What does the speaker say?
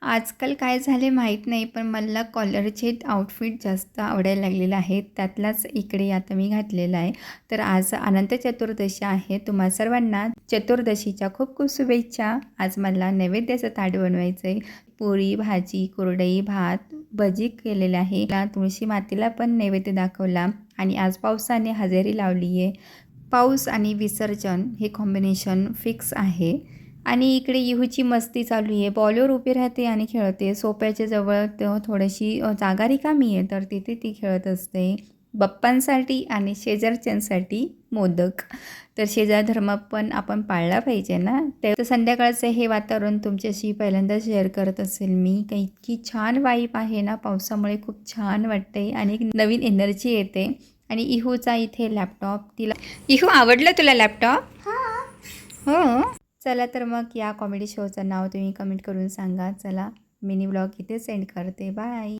आजकाल काय झाले माहीत नाही, पण मला कॉलरचे आउटफिट जास्त आवडायला लागलेले आहेत. त्यातलाच इकडे आता मी घातलेला आहे. तर आज अनंत चतुर्दशी आहे. तुम्हा सर्वांना चतुर्दशीच्या खूप खूप शुभेच्छा. आज मला नैवेद्याचं ताट बनवायचं आहे. पोळी, भाजी, कुरडई, भात, भजी केलेले आहे. तुळशी मातेला पण नैवेद्य दाखवला आणि आज पावसाने हजेरी लावली आहे. पाऊस आणि विसर्जन हे कॉम्बिनेशन फिक्स आहे. आणि इकडे इहूची मस्ती चालू आहे. बॉलवर उभी राहते आणि खेळते. सोफ्याच्या जवळ थोडीशी जागा रिकामी आहे, तर तिथे ती खेळत असते. बाप्पांसाठी आणि शेजारच्यांसाठी मोदक. तर शेजार धर्म पण आपण पाळला पाहिजे ना. तर संध्याकाळचं हे वातावरण तुमच्याशी पहिल्यांदा शेअर करत असेल मी. काही इतकी छान वाईब आहे ना, पावसामुळे खूप छान वाटते आणि एक नवीन एनर्जी येते. आणि इहूचा इथे लॅपटॉप इहू आवडलं तुला लॅपटॉप? हो. चला तर मग या कॉमेडी शोचं नाव तुम्ही कमेंट करून सांगा. चला मिनी ब्लॉग इथे सेंड करते. बाय.